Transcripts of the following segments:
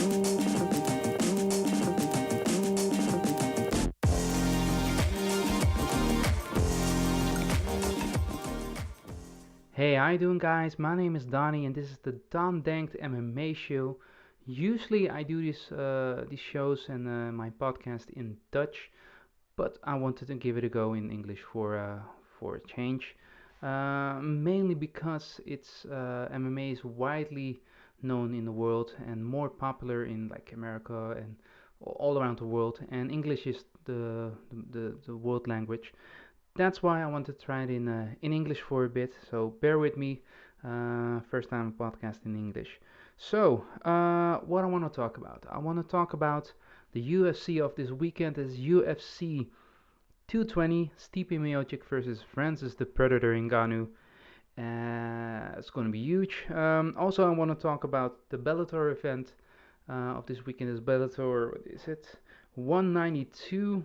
Hey, how you doing, guys? My name is Donnie, and this is the DonDenkt MMA show. Usually, I do these shows and my podcast in Dutch, but I wanted to give it a go in English for a change. Mainly because MMA is widely known in the world and more popular in like America and all around the world, and English is the world language. That's why I want to try it in English for a bit. So bear with me. First time podcast in English. So what I want to talk about? I want to talk about the UFC of this weekend. Is UFC 220 Stipe Miocic versus Francis the Predator Ngannou. It's going to be huge. Also, I want to talk about the Bellator event of this weekend. Is Bellator? What is it? 192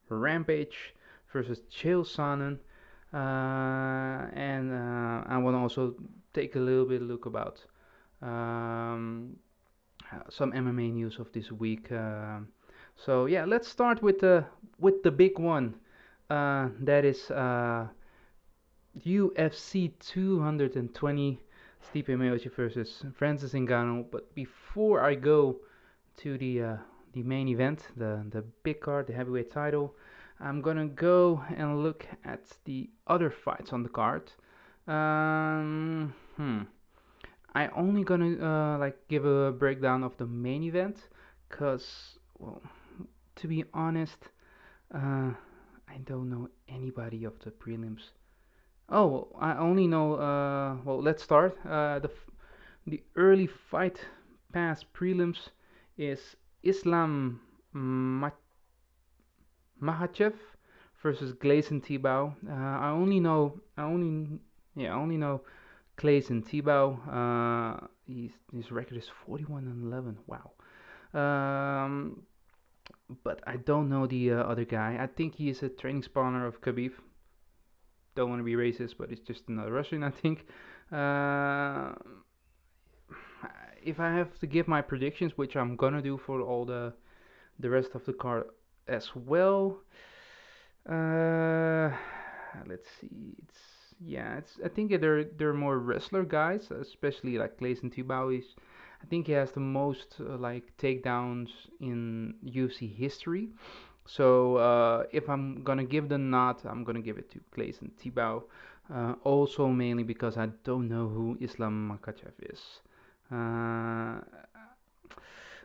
Rampage versus Chael Sonnen. And I want to also take a little bit look about um, some MMA news of this week. So yeah, let's start with the big one. That is UFC 220 Stipe Miocic versus Francis Ngannou. But before I go to the main event, the big card, the heavyweight title, I'm gonna go and look at the other fights on the card. Um, hmm. I only gonna like give a breakdown of the main event, cause well, to be honest, I don't know anybody of the prelims. Oh, well, I only know. Well, let's start. The early fight pass prelims is Islam Makhachev versus Gleison Tibau. I only know Gleison Tibau. His record is 41 and 11. Wow. Um, but I don't know the other guy. I think he is a training partner of Khabib. Don't want to be racist, but it's just another Russian, I think. Uh, if I have to give my predictions, which I'm gonna do for all the rest of the card as well. Uh, let's see. It's I think they're more wrestler guys, especially like Gleison Tibau is. I think he has the most like takedowns in UFC history. So if I'm gonna give the nod, I'm gonna give it to Gleison Tibau. Also mainly because I don't know who Islam Makhachev is. Uh,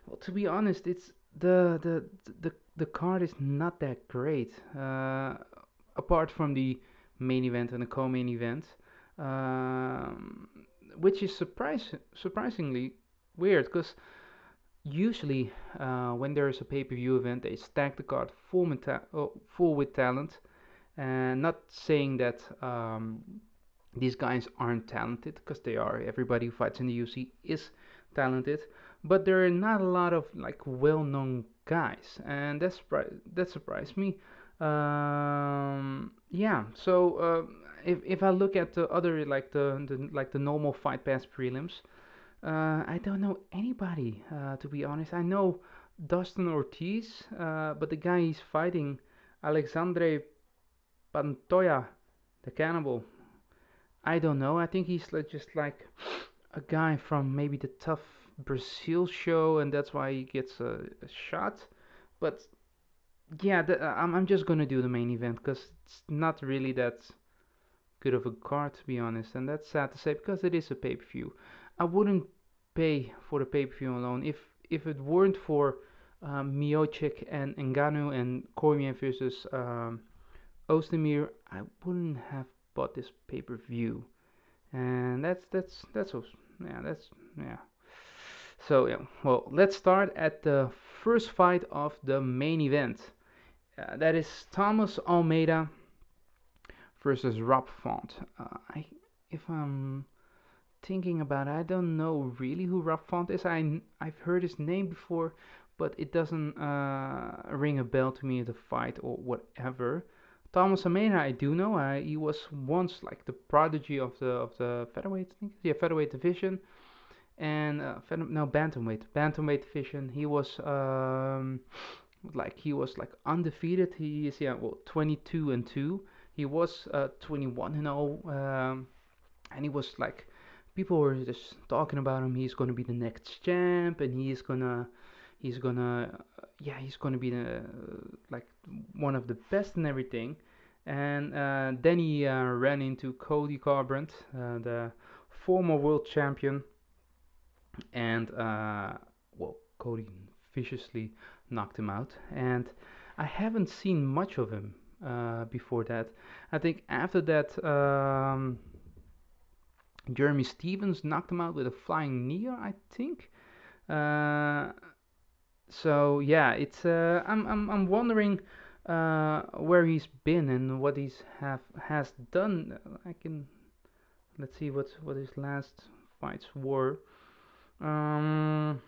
well, to be honest, it's the card is not that great. Apart from the main event and the co-main event, um, which is surprisingly weird because usually when there is a pay-per-view event, they stack the card full with talent, and not saying that these guys aren't talented because they are. Everybody who fights in the UFC is talented, but there are not a lot of like well-known guys, and that surprised me. Yeah, so if I look at the other like the normal fight pass prelims, I don't know anybody to be honest. I know Dustin Ortiz, but the guy he's fighting, Alexandre Pantoja, the cannibal. I don't know. I think he's just like a guy from maybe the Tough Brazil show, and that's why he gets a shot. But yeah, I'm just gonna do the main event because it's not really that good of a card to be honest, and that's sad to say because it is a pay-per-view. I wouldn't pay for the pay-per-view alone if it weren't for Miocic and Ngannou and Cormier versus Ozdemir. I wouldn't have bought this pay-per-view, and yeah, that's yeah. So yeah, well, let's start at the first fight of the main event. That is Thomas Almeida versus Rob Font. If I'm thinking about it, I don't know really who Rob Font is. I've heard his name before, but it doesn't ring a bell to me in the fight or whatever. Thomas Almeida, I do know. He was once like the prodigy of the featherweight, I think, yeah, featherweight division, and no, bantamweight division. He was like undefeated. He is, yeah, well, 22-2. He was 21-0, and he was like, people were just talking about him. He's gonna be the next champ, and he's gonna be the like one of the best and everything. And then he ran into Cody Garbrandt, the former world champion, and well, Cody viciously knocked him out. And I haven't seen much of him before that. I think after that, Jeremy Stevens knocked him out with a flying knee, I think. Uh, so yeah, it's I'm wondering where he's been and what he's have has done. I can Let's see what his last fights were. Um,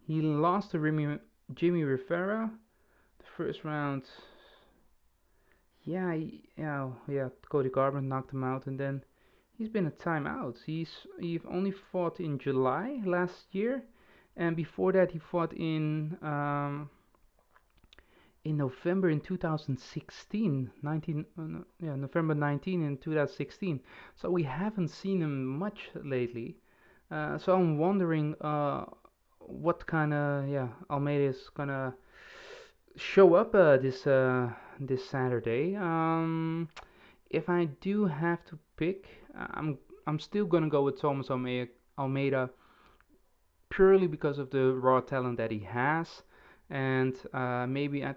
he lost to Jimmy Rivera the first round. Yeah, yeah. Cody Garbrandt knocked him out, and then he's been a timeout. He only fought in July last year, and before that he fought in November in 2016, 19, no, yeah, November 19 in 2016. So we haven't seen him much lately. So I'm wondering what kind of, yeah, Almeida is gonna show up this Saturday. If I do have to pick, I'm still gonna go with Thomas Almeida purely because of the raw talent that he has, and I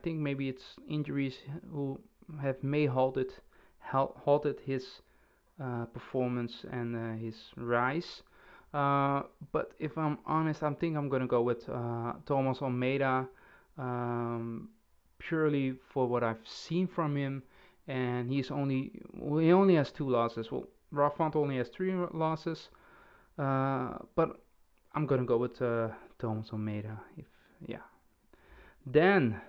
think maybe it's injuries who have halted his performance and his rise. But if I'm honest, I think I'm gonna go with Thomas Almeida, um, purely for what I've seen from him, and he only has two losses. Well, Rafa only has three losses, but I'm gonna go with Thomas Almeida. If Yeah. Then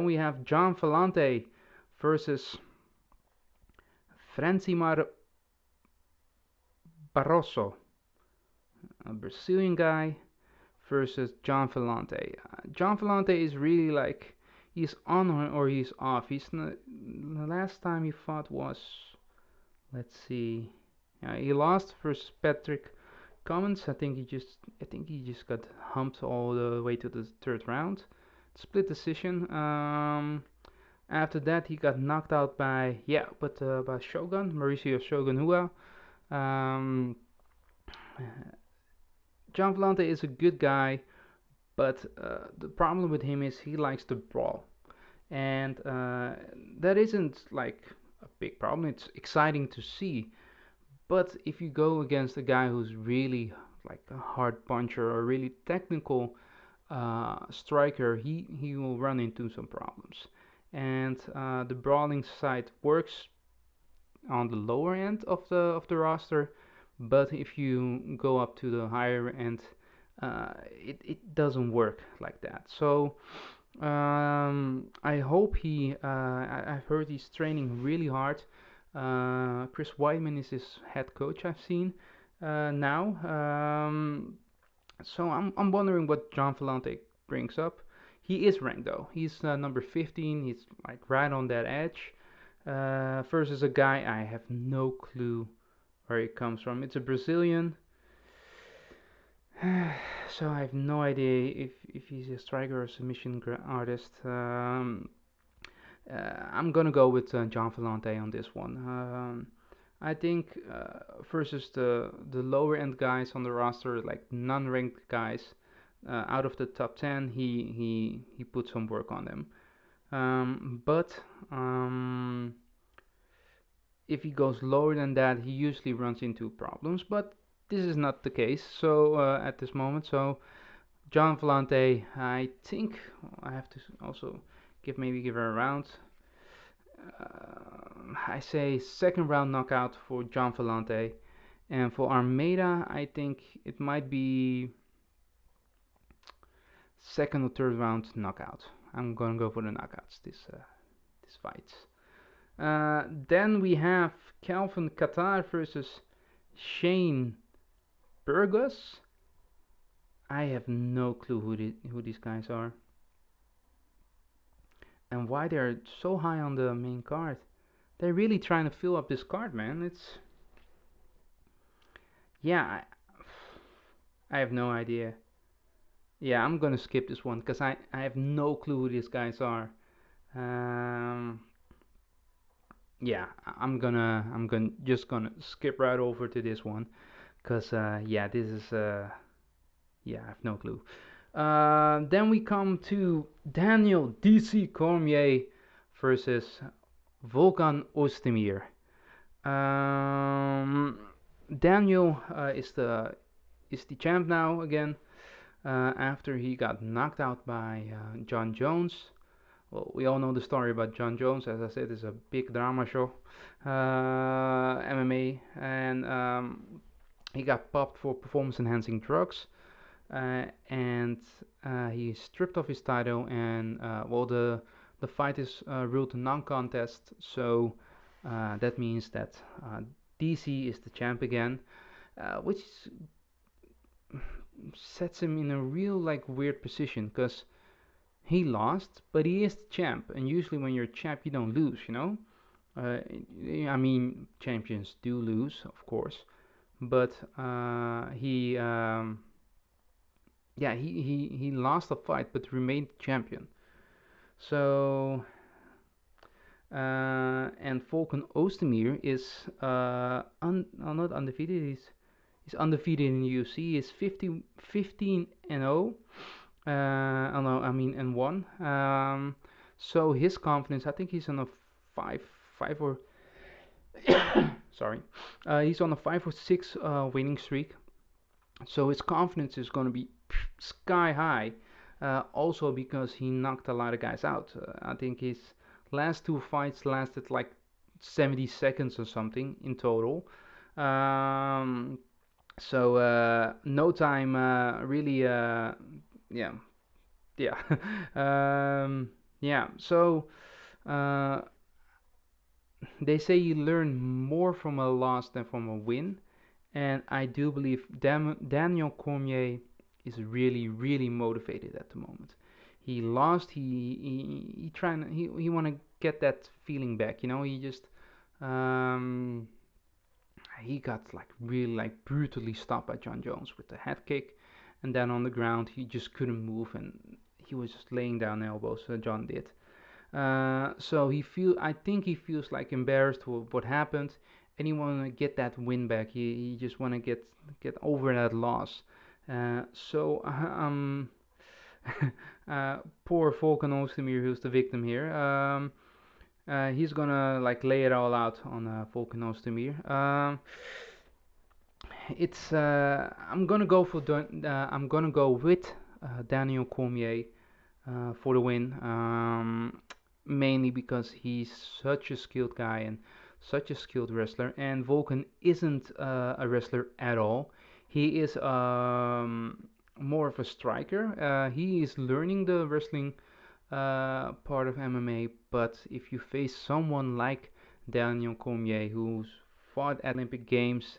we have John Vellante versus Francimar Barroso, a Brazilian guy versus John Vellante. John Vellante is really like he's on or he's off. The last time he fought was, let's see, he lost versus Patrick Cummins. I think he just got humped all the way to the third round. Split decision. After that, he got knocked out by Shogun, Mauricio Shogun Hua. Um, John Vellante is a good guy, but the problem with him is he likes to brawl, and that isn't like a big problem. It's exciting to see, but if you go against a guy who's really like a hard puncher or really technical striker, he will run into some problems. And the brawling side works on the lower end of the roster, but if you go up to the higher end, it doesn't work like that. So I hope I've heard he's training really hard. Chris Weidman is his head coach, I've seen now. So I'm wondering what John Vellante brings up. He is ranked though. He's number 15. He's like right on that edge. Versus a guy I have no clue where he comes from. It's a Brazilian. So I have no idea if he's a striker or submission artist. I'm gonna go with John Vellante on this one. I think versus the lower end guys on the roster, like non-ranked guys, out of the top 10, he put some work on them. But if he goes lower than that, he usually runs into problems. But this is not the case. So at this moment, so John Vellante, I think I have to also give her a round. I say second round knockout for John Vellante, and for Almeida, I think it might be second or third round knockout. I'm gonna go for the knockouts this fight. Then we have Calvin Kattar versus Shane Burgos. I have no clue who these guys are and why they're so high on the main card. They're really trying to fill up this card, man. It's yeah, I have no idea. Yeah, I'm gonna skip this one because I have no clue who these guys are. Um, yeah, I'm gonna just gonna skip right over to this one because yeah, this is yeah, I have no clue. Then we come to Daniel DC Cormier versus Volkan Ozdemir. Um, Daniel is the champ now again after he got knocked out by John Jones. Well, we all know the story about John Jones. As I said, it's a big drama show, MMA, and he got popped for performance-enhancing drugs, and he stripped off his title. And well, the fight is ruled a non-contest, so that means that DC is the champ again, which sets him in a real like weird position because he lost, but he is the champ, and usually when you're a champ, you don't lose, you know. Uh, I mean, champions do lose, of course, but yeah, he lost the fight, but remained champion. So, and Volkan Ozdemir is not undefeated. He's undefeated in the UFC. He's 15 and 0. Oh no, I mean and 1. So his confidence, I think he's on a five, five or sorry, he's on a 5 or 6 winning streak. So his confidence is going to be sky high. Also because he knocked a lot of guys out. I think his last 2 fights lasted like 70 seconds or something in total. Um, so no time really. Yeah, yeah, yeah. So uh, they say you learn more from a loss than from a win, and I do believe Daniel Cormier is really, really motivated at the moment. He lost. He trying. He want to get that feeling back. You know. Um, he got like really like brutally stopped by John Jones with the head kick, and then on the ground he just couldn't move and he was just laying down elbows. John did. So I think he feels like embarrassed with what happened, and he want to get that win back. He just want to get over that loss. So poor Volkan Ozdemir, who's the victim here. He's gonna like lay it all out on Volkan Ozdemir. I'm gonna go with Daniel Cormier for the win. Mainly because he's such a skilled guy and such a skilled wrestler, and Volkan isn't a wrestler at all. He is more of a striker. He is learning the wrestling part of MMA, but if you face someone like Daniel Cormier, who's fought at Olympic Games,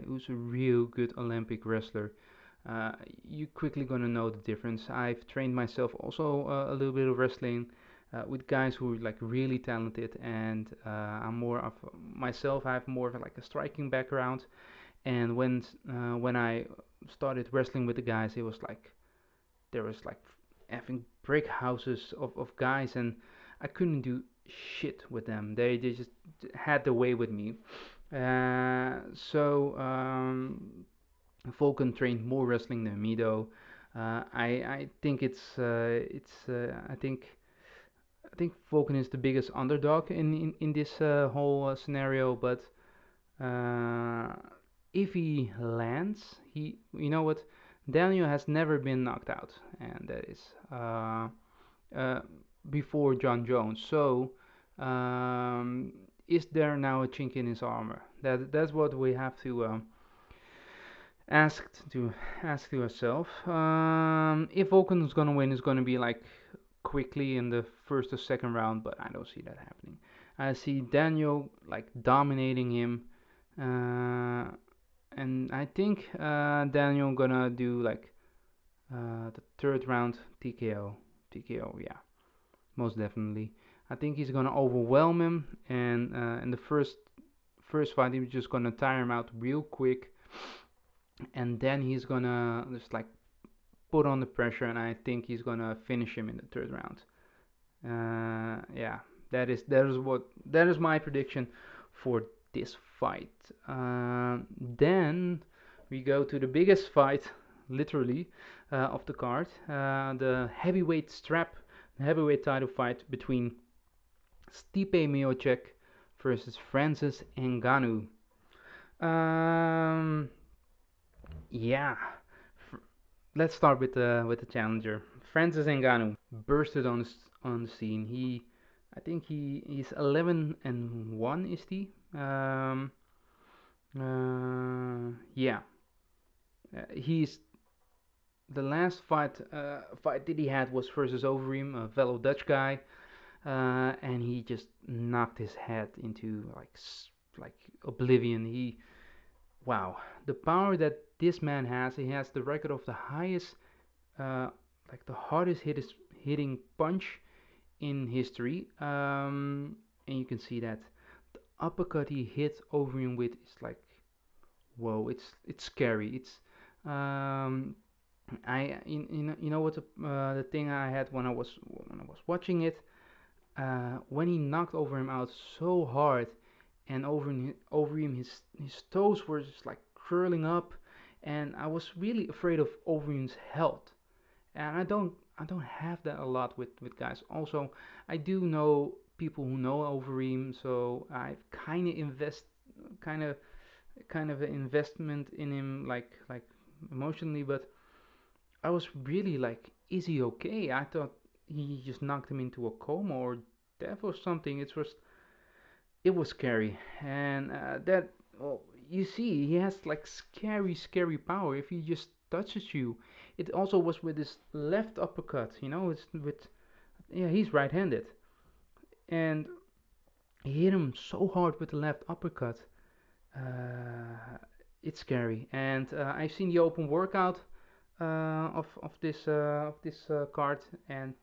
who's a real good Olympic wrestler, uh, you're quickly gonna know the difference. I've trained myself also a little bit of wrestling with guys who are like really talented, and I'm more of myself. I have more of like a striking background, and when I started wrestling with the guys, it was like there was like having brick houses of guys, and I couldn't do shit with them. They just had the way with me. So Vulcan trained more wrestling than me though. I think I think Vulcan is the biggest underdog in this whole scenario, but uh, if he lands, you know what, Daniel has never been knocked out, and that is uh, before John Jones. So um, is there now a chink in his armor? That's what we have to asked to ask yourself. If Vulcan is gonna win, it's gonna be like quickly in the first or second round, but I don't see that happening. I see Daniel like dominating him, and I think Daniel gonna do like The third round TKO. TKO, yeah, most definitely. I think he's gonna overwhelm him, and in the first fight, he's just gonna tire him out real quick, and then he's gonna just like put on the pressure, and I think he's gonna finish him in the third round. Yeah, that is my prediction for this fight. Then we go to the biggest fight, literally, of the card, the heavyweight title fight between Stipe Miocic versus Francis Ngannou. Um, yeah, let's start with the challenger. Francis Ngannou bursted on the scene. I think he's 11-1, is he? Yeah, he's the last fight that he had was versus Overeem, a fellow Dutch guy, and he just knocked his head into like oblivion. Wow, the power that this man has. He has the record of the highest, uh, like the hardest hitting punch in history. And you can see that the uppercut he hit Overeem with is like, whoa, it's scary. It's you know what the thing I had when I was watching it, when he knocked Overeem out so hard, and Overeem his toes were just like curling up, and I was really afraid of Overeem's health. And I don't have that a lot with guys. Also, I do know people who know Overeem, so I kind of kind of an investment in him, like emotionally. But I was really like, is he okay? I thought he just knocked him into a coma or death or something. It was scary, and that well, you see, he has like scary power. If he just touches you, it also was with his left uppercut. It's with yeah, he's right-handed, and he hit him so hard with the left uppercut. Uh, it's scary, and I've seen the open workout of this card, and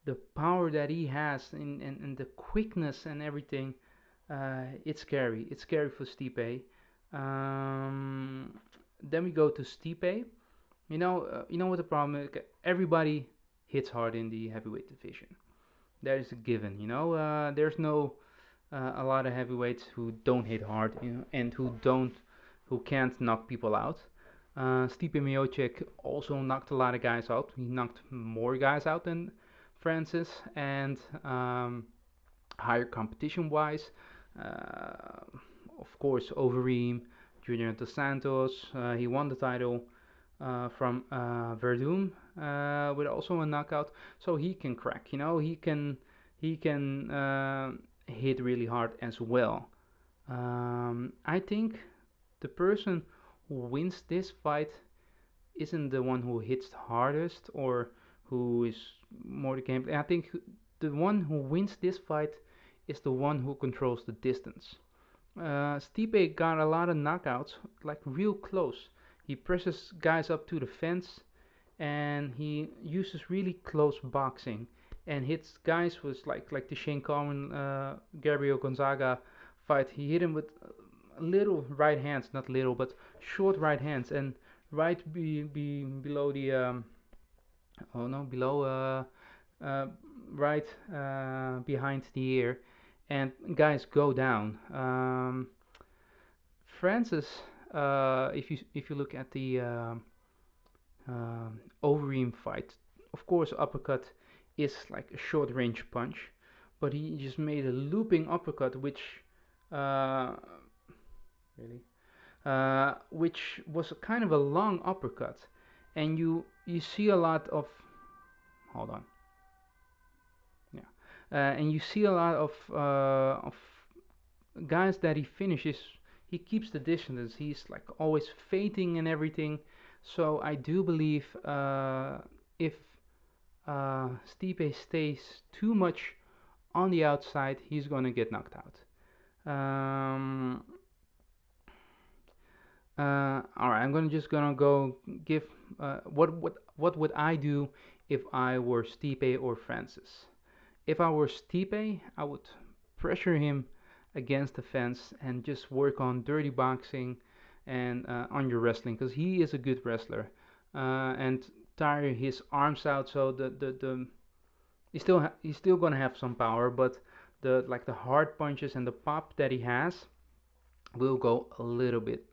the power that he has in the quickness and everything. It's scary. It's scary for Stipe. Um, then we go to Stipe. You know what the problem is? Everybody hits hard in the heavyweight division. That is a given. There's no a lot of heavyweights who don't hit hard, and who can't knock people out. Stipe Miocic also knocked a lot of guys out. He knocked more guys out than Francis, and higher competition wise. Uh, of course, Overeem, Junior Dos Santos. He won the title from Verdum with also a knockout, so he can crack. He can hit really hard as well. I think the person who wins this fight isn't the one who hits the hardest or who is more the gameplay. I think the one who wins this fight is the one who controls the distance. Stipe got a lot of knockouts, like real close. He presses guys up to the fence, and he uses really close boxing and hits guys with like the Shane Carwin Gabriel Gonzaga fight. He hit him with little right hands, not little, but short right hands, and right below the oh no, below uh, right behind the ear, and guys go down. Francis, if you look at the Overeem fight, of course uppercut is like a short range punch, but he just made a looping uppercut, uh, really, which was a kind of a long uppercut, and you see a lot of, hold on, yeah, and you see a lot of guys that he finishes. He keeps the distance. He's like always feinting and everything. So I do believe if Stipe stays too much on the outside, he's gonna get knocked out. All right, I'm gonna go give what would I do if I were Stipe or Francis? If I were Stipe, I would pressure him against the fence and just work on dirty boxing and on your wrestling because he is a good wrestler, and tire his arms out so the he's still gonna have some power, but the hard punches and the pop that he has will go a little bit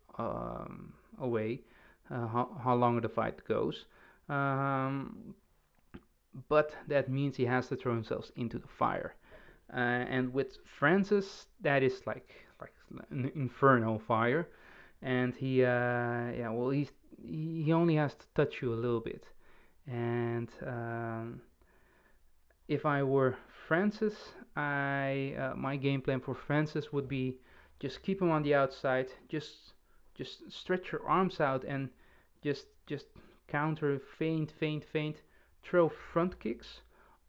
away, how long the fight goes. Um, but that means he has to throw himself into the fire. And with Francis, that is like an inferno fire, and he only has to touch you a little bit. And if I were Francis, I my game plan for Francis would be just keep him on the outside, just stretch your arms out and just counter, feint, throw front kicks,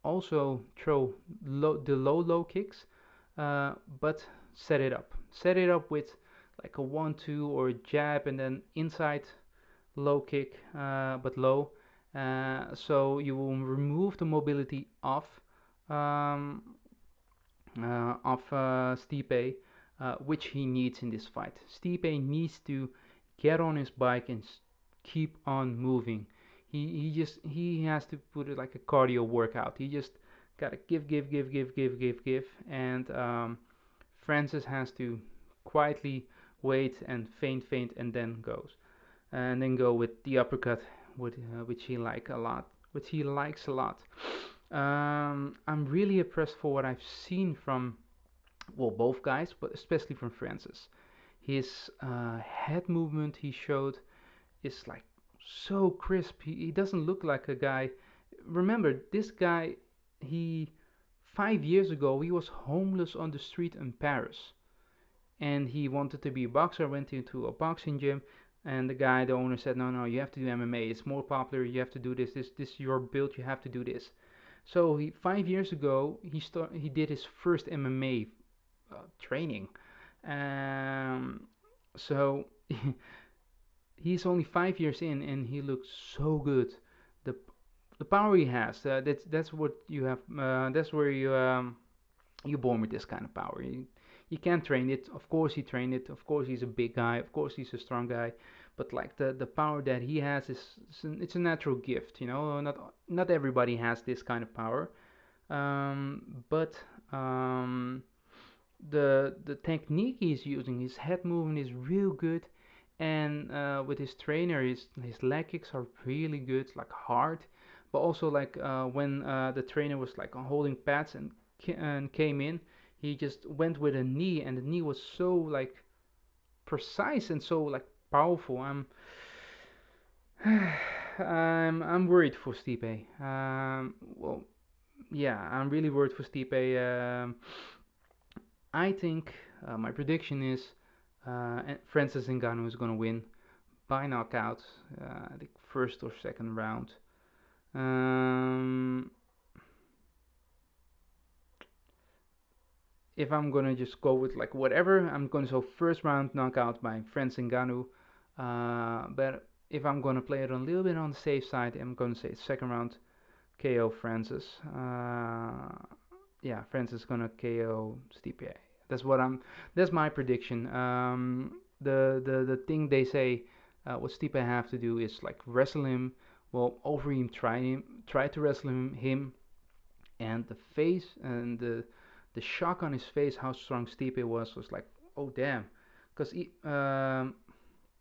also throw low kicks, but set it up with like a 1-2 or a jab and then inside low kick, but low. So you will remove the mobility um, of Stipe, which he needs in this fight. Stipe needs to get on his bike and keep on moving. He has to put it like a cardio workout. He just gotta give, and Francis has to quietly wait and feint, and then go with the uppercut, which he likes a lot. I'm really impressed for what I've seen from well both guys, but especially from Francis. His head movement he showed is like so crisp. He doesn't look like a guy. Remember, this guy, he 5 years ago he was homeless on the street in Paris, and he wanted to be a boxer. Went into a boxing gym, and the owner said, no, you have to do MMA. It's more popular. You have to do this is your build. You have to do this. So 5 years ago he did his first MMA training. Um, so he's only 5 years in, and he looks so good. The the power he has, that's what you have. That's where you're born with this kind of power. You can't train it. Of course he trained it. Of course he's a big guy. Of course he's a strong guy. But like the power that he has it's a natural gift. You know, not everybody has this kind of power. But the technique he's using, his head movement is real good, and with his trainer, his leg kicks are really good, like hard, but also like when the trainer was like holding pads and came in, he just went with a knee, and the knee was so like precise and so like powerful. I'm worried for Stipe. Well, yeah, I'm really worried for Stipe. I think my prediction is Francis Ngannou is gonna win by knockout. I think first or second round. Um, if I'm gonna just go with like whatever, I'm gonna go first round knockout by Francis Ngannou. But if I'm gonna play it a little bit on the safe side, I'm gonna say second round KO Francis. Yeah, Francis is gonna KO Stipe. That's what I'm. That's my prediction. The thing they say, what Stipe have to do is like wrestle him. Well, Overeem try to wrestle him, and the face and the shock on his face, how strong Stipe was like, oh damn, because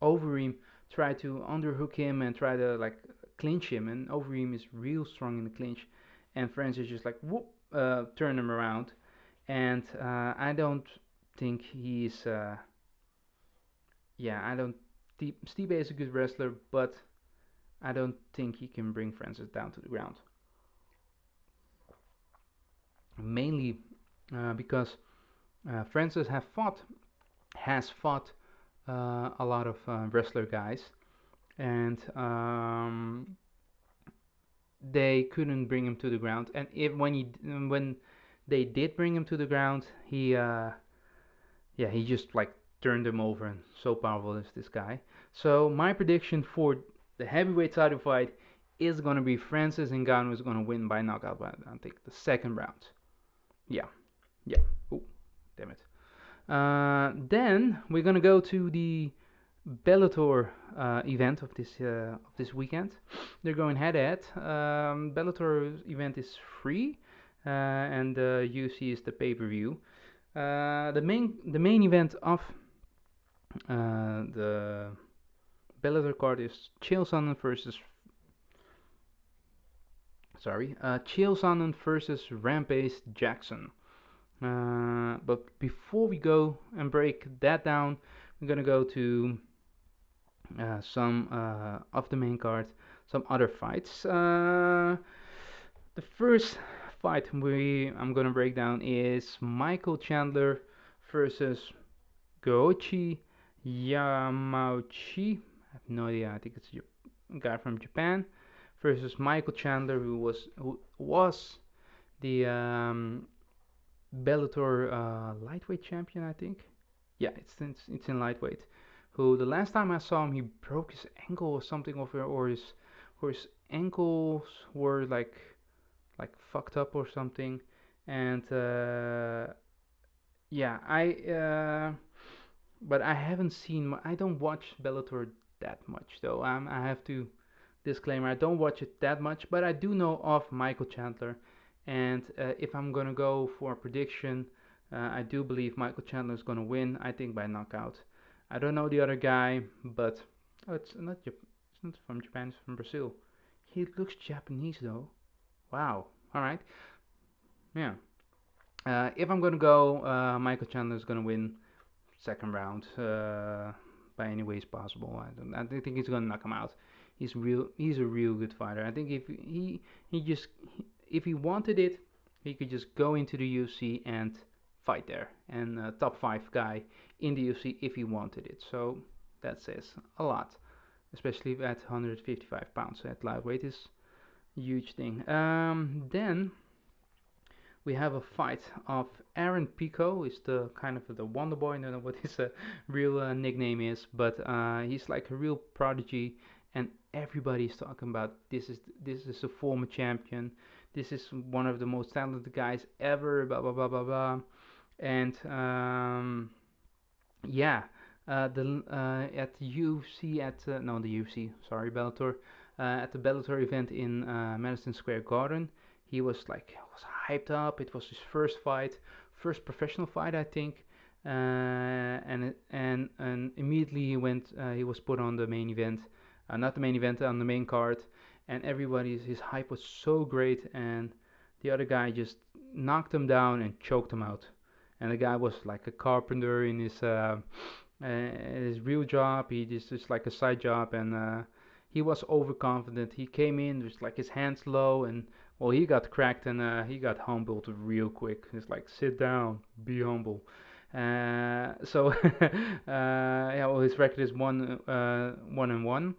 Overeem tried to underhook him and try to like clinch him, and Overeem is real strong in the clinch, and Francis just like whoop, turn him around, and I don't think he's yeah, I don't. Stipe is a good wrestler, but I don't think he can bring Francis down to the ground. Mainly because Francis has fought a lot of wrestler guys, and they couldn't bring him to the ground. And when they did bring him to the ground, he just like turned him over, and so powerful is this guy. So my prediction for the heavyweight title fight is gonna be Francis Ngannou is gonna win by knockout by I think the second round. Yeah, yeah. Oh, damn it. Then we're gonna go to the Bellator event of this weekend. They're going head to head. Bellator event is free, and UFC is the pay-per-view. The main event of the Bellator card is Chael Sonnen versus Rampage Jackson. But before we go and break that down, we're gonna go to some of the main card, some other fights. The first fight I'm gonna break down is Michael Chandler versus Goichi Yamauchi. I have no idea. I think it's a guy from Japan versus Michael Chandler, who was the Bellator lightweight champion, I think. Yeah, it's in lightweight. Who the last time I saw him, he broke his ankle or something, or his ankles were like fucked up or something, and yeah, but I haven't seen. I don't watch Bellator that much though. I have to disclaimer. I don't watch it that much, but I do know of Michael Chandler, and if I'm gonna go for a prediction, I do believe Michael Chandler is gonna win. I think by knockout. I don't know the other guy, but it's not from Japan. It's from Brazil. He looks Japanese though. Wow. All right. Yeah. If I'm gonna go, Michael Chandler is gonna win second round by any ways possible. I think he's gonna knock him out. He's a real good fighter. I think if he wanted it, he could just go into the UFC and fight there, and top 5 guy in the UFC if he wanted it. So that says a lot, especially at 155 pounds. At lightweight is a huge thing. Then we have a fight of Aaron Pico. He's the kind of the Wonder Boy. I don't know what his real nickname is, but he's like a real prodigy, and everybody's talking about this is a former champion. This is one of the most talented guys ever. Blah blah blah blah blah. And yeah, at the UFC no the UFC sorry Bellator at the Bellator event in Madison Square Garden, he was hyped up. It was his first fight, first professional fight, I think. And immediately he was put on the main event, not the main event, on the main card, and his hype was so great, and the other guy just knocked him down and choked him out. And the guy was like a carpenter in his real job. He just like a side job, and he was overconfident. He came in with like his hands low, and well, he got cracked, and he got humbled real quick. It's like, sit down, be humble. So yeah, well, his record is 1-1.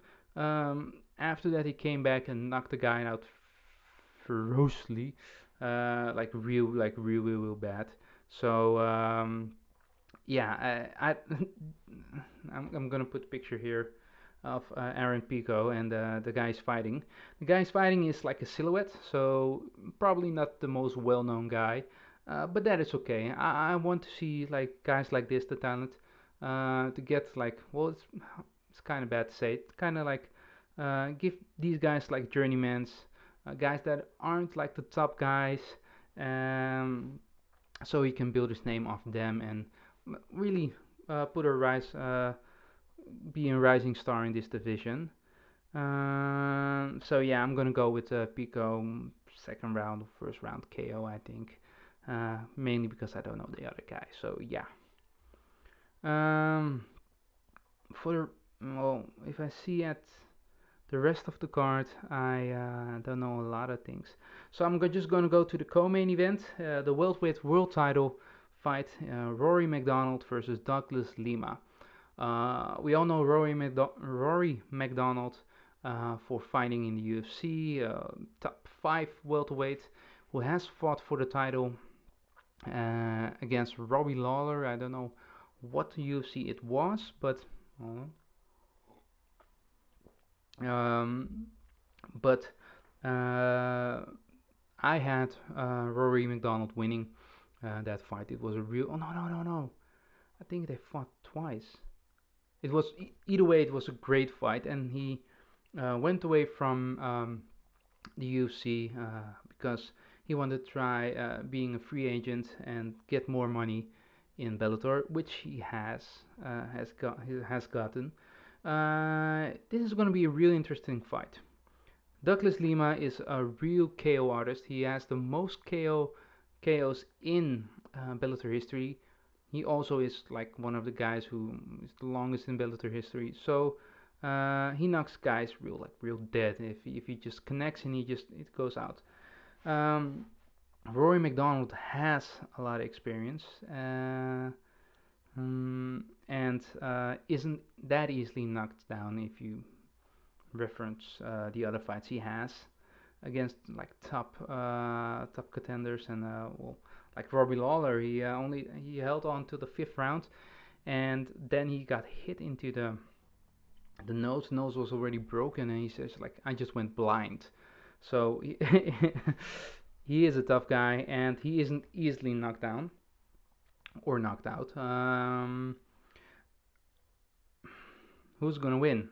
After that, he came back and knocked the guy out ferociously, real bad. So yeah, I'm gonna put a picture here of Aaron Pico, and the guy's fighting. The guy's fighting is like a silhouette, so probably not the most well-known guy, but that is okay. I want to see like guys like this, the talent, to get like, well, it's kind of bad to say it, kind of like give these guys like journeymans, guys that aren't like the top guys, so he can build his name off them and really be a rising star in this division. So yeah, I'm gonna go with Pico second round, first round KO, I think. Mainly because I don't know the other guy. So yeah. Um, for well, if I see at the rest of the card, I don't know a lot of things. So I'm just gonna go to the co-main event, the welterweight world title fight, Rory MacDonald versus Douglas Lima. We all know Rory MacDonald for fighting in the UFC, top 5 welterweight, who has fought for the title against Robbie Lawler. I don't know what UFC it was, but Um, but I had Rory McDonald winning that fight. It was a real. Oh, no, no, no, no. I think they fought twice. It was either way. It was a great fight, and he went away from the UFC because he wanted to try being a free agent and get more money in Bellator, which he has gotten. This is going to be a really interesting fight. Douglas Lima is a real KO artist. He has the most KOs in Bellator history. He also is like one of the guys who is the longest in Bellator history. So he knocks guys real dead. If he just connects and it goes out. Um, Rory McDonald has a lot of experience and isn't that easily knocked down if you reference the other fights he has against like top contenders and well, like Robbie Lawler. He held on to the fifth round and then he got hit into the nose. Nose was already broken and he says like I just went blind. So he is a tough guy and he isn't easily knocked down or knocked out. Who's gonna win?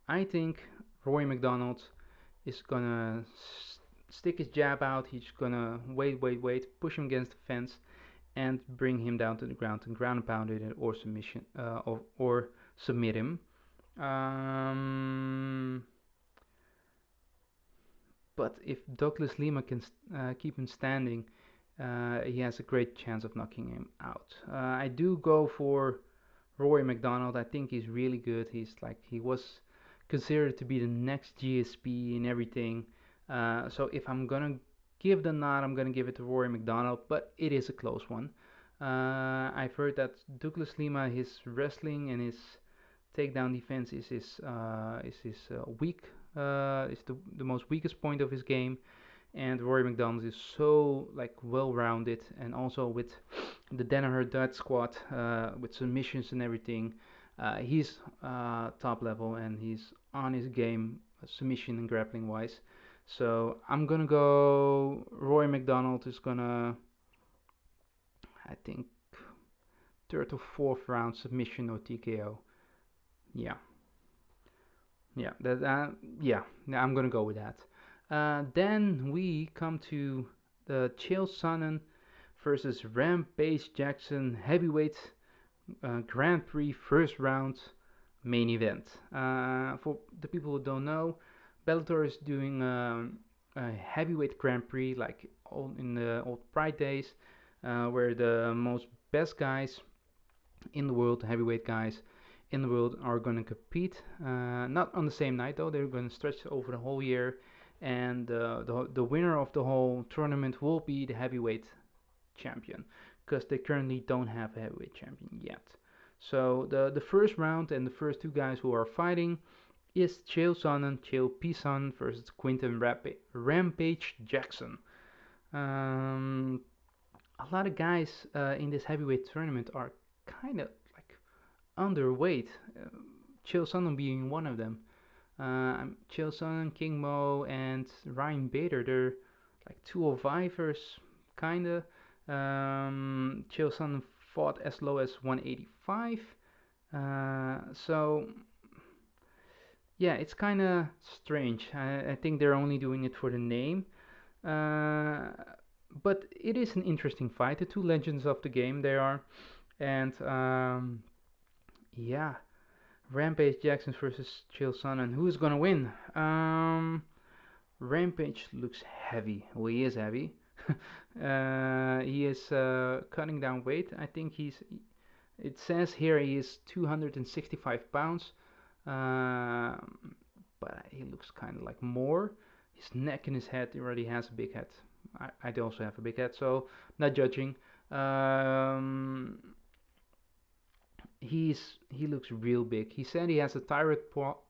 I think Roy McDonald is gonna stick his jab out. He's gonna wait, push him against the fence, and bring him down to the ground and ground and pound it or submission or submit him. Um, but if Douglas Lima can keep him standing, he has a great chance of knocking him out. I do go for Rory McDonald. I think he's really good. He was considered to be the next GSP and everything. So if I'm gonna give the nod, I'm gonna give it to Rory McDonald, but it is a close one. I've heard that Douglas Lima, his wrestling and his takedown defense is his weak, is the most weakest point of his game, and Rory McDonald is so like well-rounded, and also with the Danaher Dutch squad, with submissions and everything, he's top level and he's on his game, submission and grappling wise. So I'm gonna go. Rory McDonald is gonna, I think, third or fourth round submission or TKO. Yeah, yeah, yeah, I'm gonna go with that. Then we come to the Chael Sonnen versus Rampage Jackson heavyweight Grand Prix first round main event. For the people who don't know, Bellator is doing a heavyweight Grand Prix like in the old Pride days, where the most best guys in the world, heavyweight guys in the world, are going to compete. Not on the same night though; they're going to stretch over the whole year, and the winner of the whole tournament will be the heavyweight champion, because they currently don't have a heavyweight champion yet. So the first round and the first two guys who are fighting is Chael Sonnen, Chael P. Sonnen versus Quinton Rampage Jackson. Um, a lot of guys in this heavyweight tournament are kind of like underweight. Chael Sonnen being one of them. Chael Sonnen, King Mo, and Ryan Bader. They're like 205ers, kinda. Chael Sonnen fought as low as 185. So yeah, it's kind of strange. I think they're only doing it for the name. Uh, but it is an interesting fight. The two legends of the game they are, and yeah, Rampage Jackson versus Chael Sonnen. Who's gonna win? Rampage looks heavy. Well, he is heavy. He is cutting down weight. I think he's. It says here he is 265 pounds, but he looks kind of like more. His neck and his head already has a big head. I also have a big head, so not judging. Um, he looks real big. He said he has a thyroid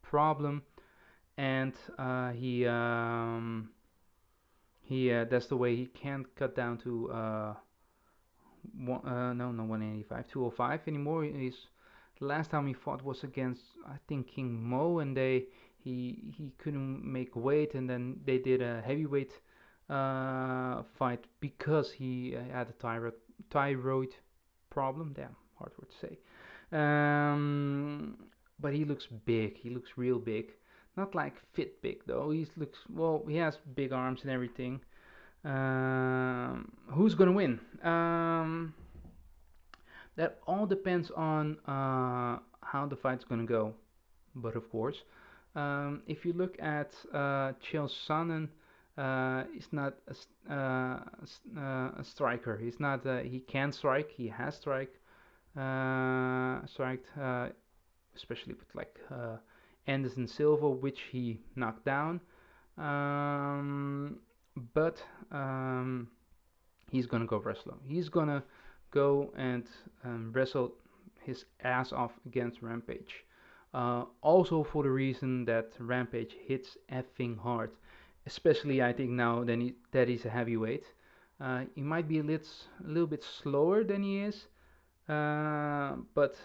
problem, and he that's the way he can't cut down to no 185 205 anymore. He's The last time he fought was against, I think, King Mo, and he couldn't make weight, and then they did a heavyweight fight because he had a thyroid problem. Damn, hard word to say. Um, but he looks big. He looks real big. Not like fit big though. He looks well. He has big arms and everything. Who's gonna win? That all depends on how the fight's gonna go. But of course, if you look at Chael Sonnen, he's not a striker. He's not. He can strike. He has striked, especially with like Anderson Silva, which he knocked down. Um, but he's gonna go wrestle. He's gonna go and wrestle his ass off against Rampage. Also for the reason that Rampage hits effing hard, especially I think now that he's a heavyweight. He might be a little bit slower than he is, but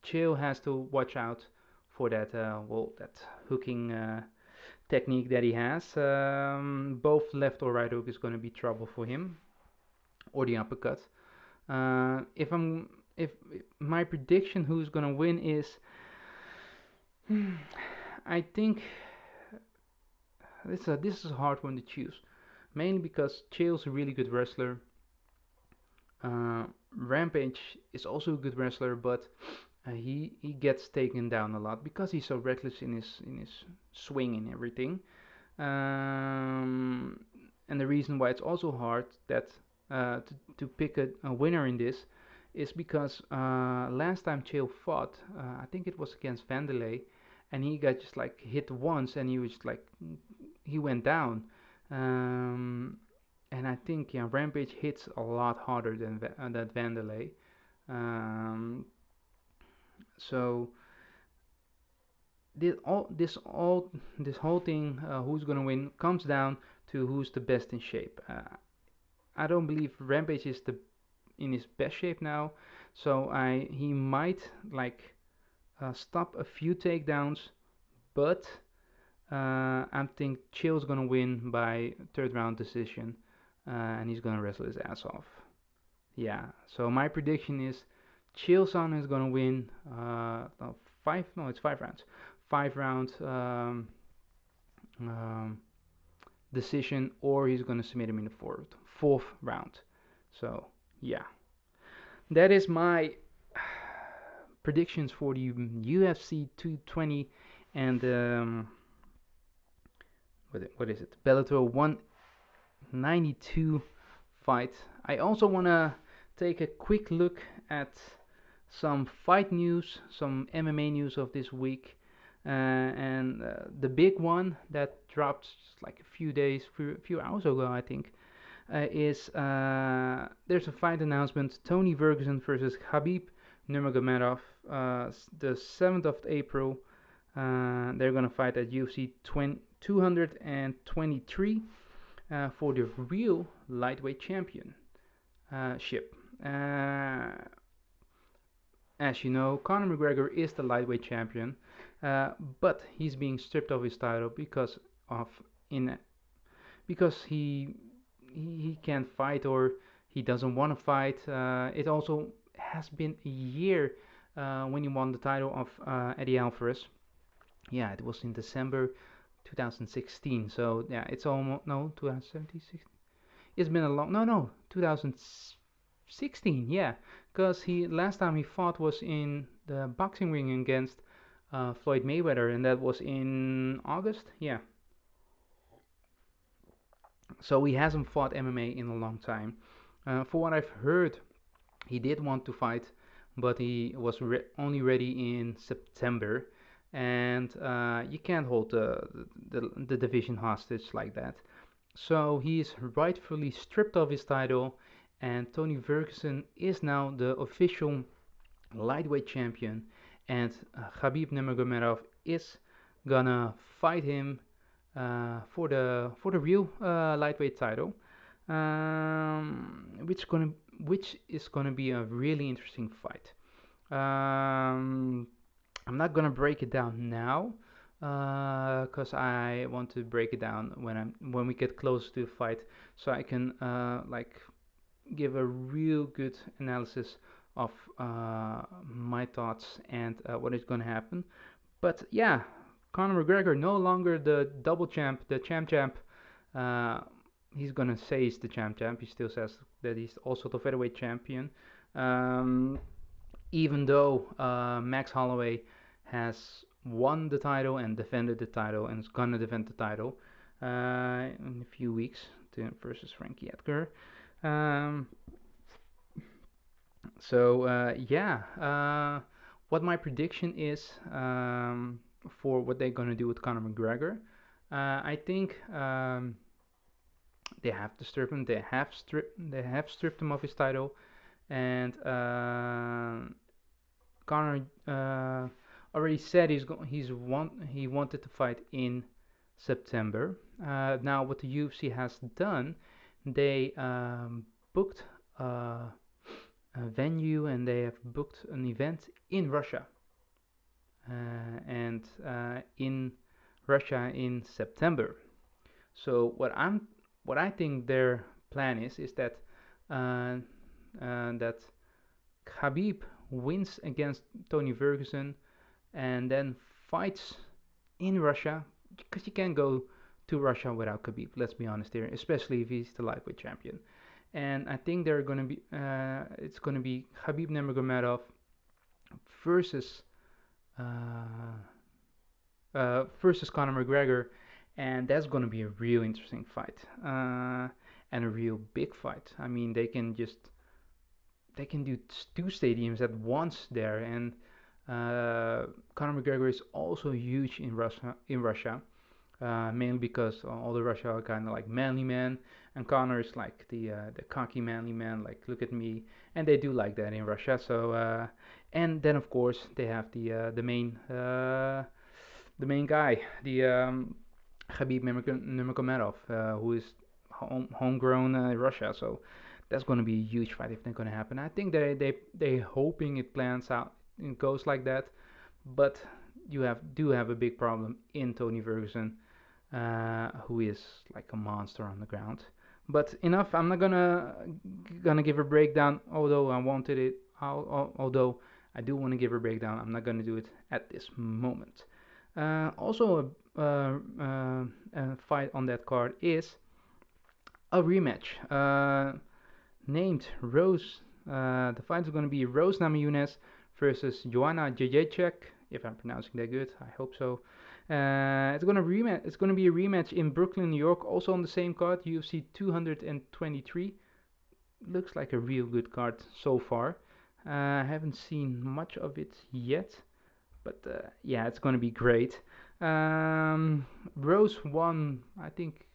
Chael has to watch out for that that hooking technique that he has. Both left or right hook is going to be trouble for him, or the uppercut. If my prediction who's going to win is, I think this is a hard one to choose, mainly because Chael's a really good wrestler. Uh, Rampage is also a good wrestler, but he gets taken down a lot because he's so reckless in his swing and everything. Um, and the reason why it's also hard that to pick a winner in this is because last time Chael fought, I think it was against Vanderlei, and he got just like hit once, and he was like he went down. Um, and I think yeah, Rampage hits a lot harder than that Vanderlei. Um, so this whole thing, who's gonna win, comes down to who's the best in shape. I don't believe Rampage is the in his best shape now, so he might like stop a few takedowns, but I think Chael's gonna win by third round decision, and he's gonna wrestle his ass off. Yeah, so my prediction is Chael Sonnen is gonna win. No, five? No, it's 5 rounds. 5 round um, decision, or he's gonna submit him in the fourth round. So yeah, that is my predictions for the UFC 220 and what is it? Bellator 192 fight. I also wanna take a quick look at some fight news, some MMA news of this week, and the big one that dropped like a few hours ago, I think, is there's a fight announcement: Tony Ferguson versus Khabib Nurmagomedov, the 7th of April. They're gonna fight at UFC 223 for the real lightweight championship. As you know, Conor McGregor is the lightweight champion, but he's being stripped of his title of in because he can't fight, or he doesn't want to fight. It also has been a year when he won the title of Eddie Alvarez. Yeah, it was in December 2016. So yeah, it's almost no 2017. It's been a long, no, 2016. Yeah, because he last time he fought was in the boxing ring against Floyd Mayweather, and that was in August. Yeah, so he hasn't fought MMA in a long time. For what I've heard, he did want to fight, but he was only ready in September, and you can't hold the division hostage like that. So he is rightfully stripped of his title, and Tony Ferguson is now the official lightweight champion, and Khabib Nurmagomedov is gonna fight him for the real lightweight title, which is gonna be a really interesting fight. Um, I'm not gonna break it down now, cause I want to break it down when we get close to the fight, so I can like give a real good analysis of my thoughts and what is gonna happen. But yeah, Conor McGregor no longer the double champ, the champ. Uh, he's gonna say he's the champ. He still says that he's also the featherweight champion. Um, Even though Max Holloway has won the title and defended the title and is gonna defend the title in a few weeks versus Frankie Edgar. Um, yeah, what my prediction is for what they're gonna do with Conor McGregor, I think they have to strip him. They have stripped him of his title, and Conor already said he wanted to fight in September. Now, what the UFC has done, they booked a venue and they have booked an event in Russia, and in Russia in September. So what I think their plan is that uh, that Khabib wins against Tony Ferguson and then fights in Russia, because you can't go to Russia without Khabib. Let's be honest here, especially if he's the lightweight champion. And I think they're gonna be it's gonna be Khabib Nurmagomedov versus uh, versus Conor McGregor, and that's gonna be a real interesting fight and a real big fight. I mean, they can do two stadiums at once there, and Conor McGregor is also huge in Russia. Mainly because all the Russia are kind of like manly men, and Conor is like the cocky manly man, like look at me, and they do like that in Russia. So and then of course they have the main guy, the Khabib Nurmagomedov, who is homegrown Russia. So that's going to be a huge fight if they're going to happen. I think they hoping it plans out, it goes like that, but you do have a big problem in Tony Ferguson, who is like a monster on the ground. But enough. I'm not gonna give a breakdown, although I wanted it. Although I do want to give a breakdown, I'm not gonna do it at this moment. Also, a fight on that card is a rematch. Named Rose. The fight is going to be Rose Namajunas versus Joanna Jędrzejczyk, if I'm pronouncing that good. I hope so. It's going to rematch. It's going to be a rematch in Brooklyn, New York, also on the same card, UFC 223. Looks like a real good card so far. I haven't seen much of it yet, but yeah, it's going to be great. Rose won, I think,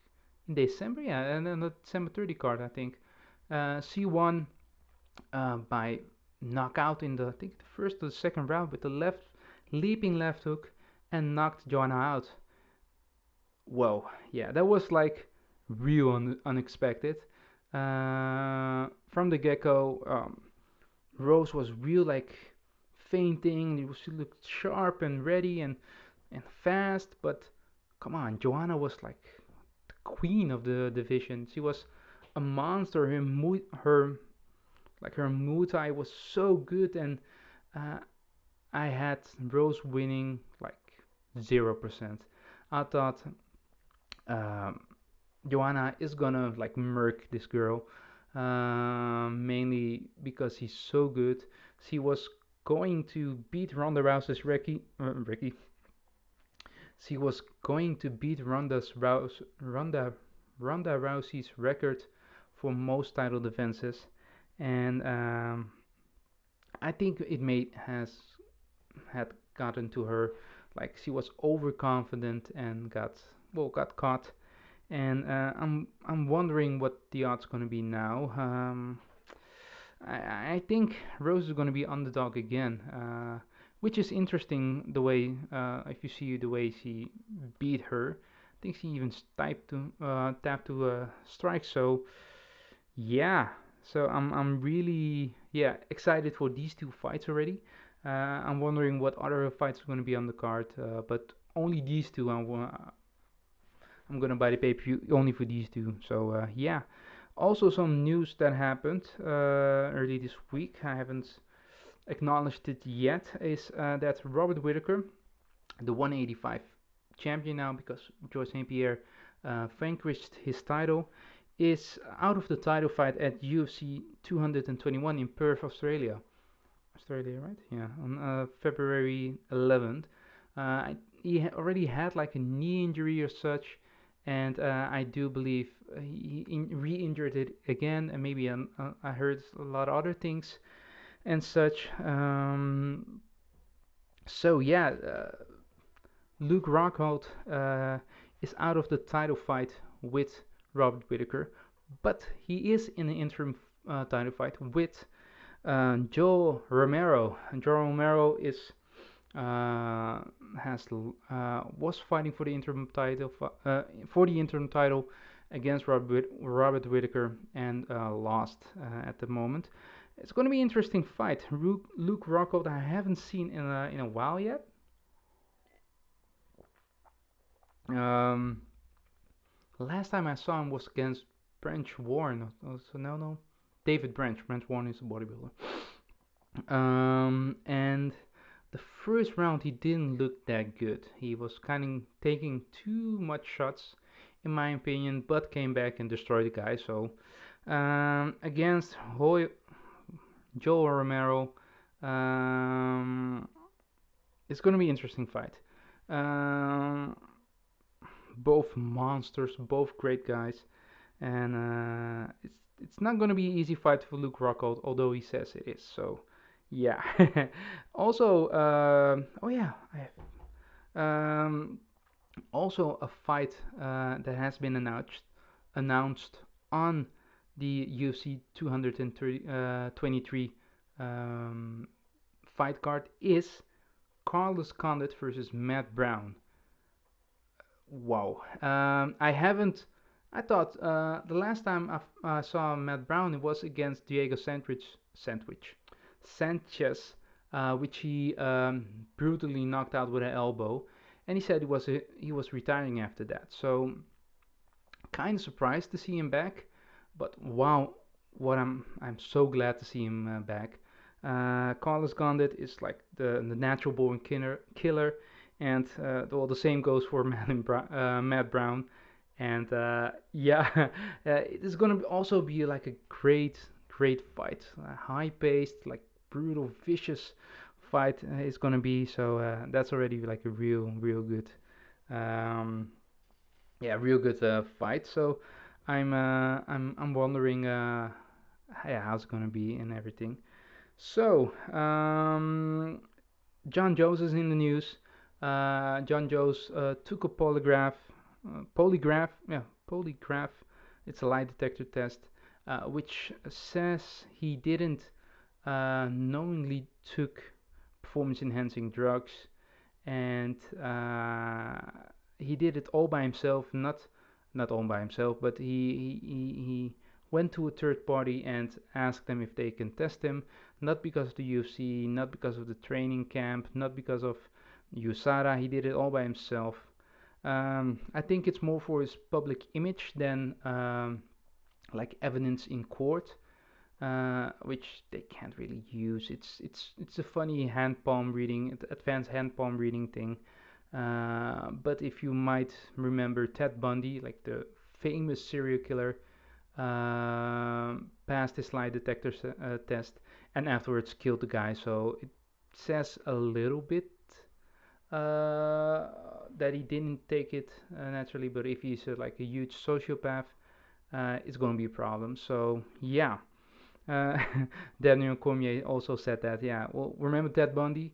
in December, yeah, and then the December 30 card, I think. She won by knockout in the, I think, the first or the second round with the leaping left hook, and knocked Joanna out. Whoa, yeah, that was like real unexpected. From the get-go, Rose was real like fainting. She looked sharp and ready and fast, but come on, Joanna was like the queen of the division. She was a monster. Her Muay Thai was so good, and uh, I had Rose winning like 0%. I thought um, Joanna is gonna like murk this girl, mainly because she's so good. She was going to beat Ronda Rousey's Ricky. She was going to beat Ronda Rousey's record for most title defenses, and I think it may has had gotten to her. Like she was overconfident and got caught. And I'm wondering what the odds gonna be now. I think Rose is gonna be underdog again, which is interesting. The way if you see the way she beat her, I think she even tapped to a strike. So yeah, so I'm really, yeah, excited for these two fights already. I'm wondering what other fights are going to be on the card, but only these two. I'm gonna buy the pay-per-view only for these two. So yeah. Also, some news that happened early this week. I haven't acknowledged it yet. Is that Robert Whittaker, the 185 champion now, because George St. Pierre vanquished his title, is out of the title fight at UFC 221 in Perth, Australia. Australia, right? Yeah, on February 11th. He already had like a knee injury or such, and I do believe he re-injured it again, and maybe I heard a lot of other things and such. So yeah, Luke Rockhold is out of the title fight with Robert Whittaker, but he is in the interim title fight with Joe Romero. And Joe Romero is has was fighting for the interim title against Robert Whittaker and lost at the moment. It's going to be an interesting fight. Luke Rockhold I haven't seen in a while yet. Um, Last time I saw him was against Branch Warren. So no, David Branch. Branch Warren is a bodybuilder. And the first round he didn't look that good. He was kind of taking too much shots, in my opinion, but came back and destroyed the guy. So against Joe Romero, um, it's gonna be an interesting fight. Um, both monsters, both great guys, and it's not gonna be an easy fight for Luke Rockhold, although he says it is. So yeah. Also, oh yeah, um, also a fight that has been announced on the UFC 223 fight card is Carlos Condit versus Matt Brown. Wow. I haven't. I thought the last time I saw Matt Brown it was against Diego Sanchez, which he brutally knocked out with an elbow, and he said he was retiring after that. So kind of surprised to see him back, but wow, what I'm so glad to see him back. Carlos Condit is like the natural born killer, and well, the same goes for Matt Brown. And yeah, it is gonna also be like a great fight, high paced, like brutal, vicious fight is gonna be. So that's already like a real good, um, yeah, real good fight. So I'm wondering, yeah, how's it gonna be and everything. So John Jones is in the news. John Jones took a polygraph. It's a lie detector test, which says he didn't knowingly took performance-enhancing drugs, and he did it all by himself. Not all by himself, but he went to a third party and asked them if they can test him. Not because of the UFC, not because of the training camp, not because of USADA. He did it all by himself. I think it's more for his public image than like evidence in court, which they can't really use. It's a funny hand palm reading, advanced hand palm reading thing. But if you might remember Ted Bundy, like the famous serial killer, passed his lie detector test and afterwards killed the guy. So it says a little bit that he didn't take it naturally, but if he's like a huge sociopath, it's going to be a problem. So yeah, uh, Daniel Cormier also said that. Yeah, well, remember Ted Bundy?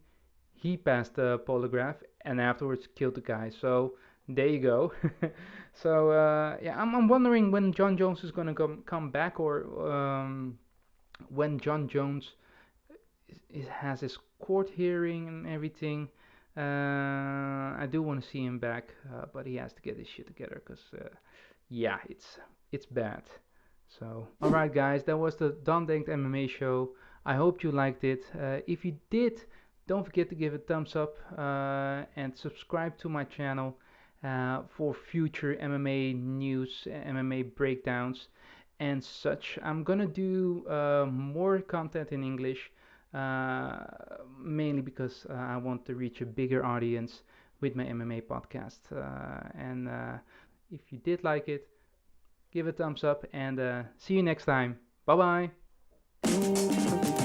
He passed the polygraph and afterwards killed the guy. So there you go. So yeah, I'm wondering when John Jones is gonna come back, or when John Jones has his court hearing and everything. I do want to see him back, but he has to get his shit together, because yeah, it's bad. So, alright guys, that was the DonDenkt MMA show. I hope you liked it. If you did, Don't forget to give a thumbs up and subscribe to my channel for future MMA news, MMA breakdowns, and such. I'm gonna do more content in English, uh, mainly because I want to reach a bigger audience with my MMA podcast. And if you did like it, give a thumbs up and see you next time. Bye bye.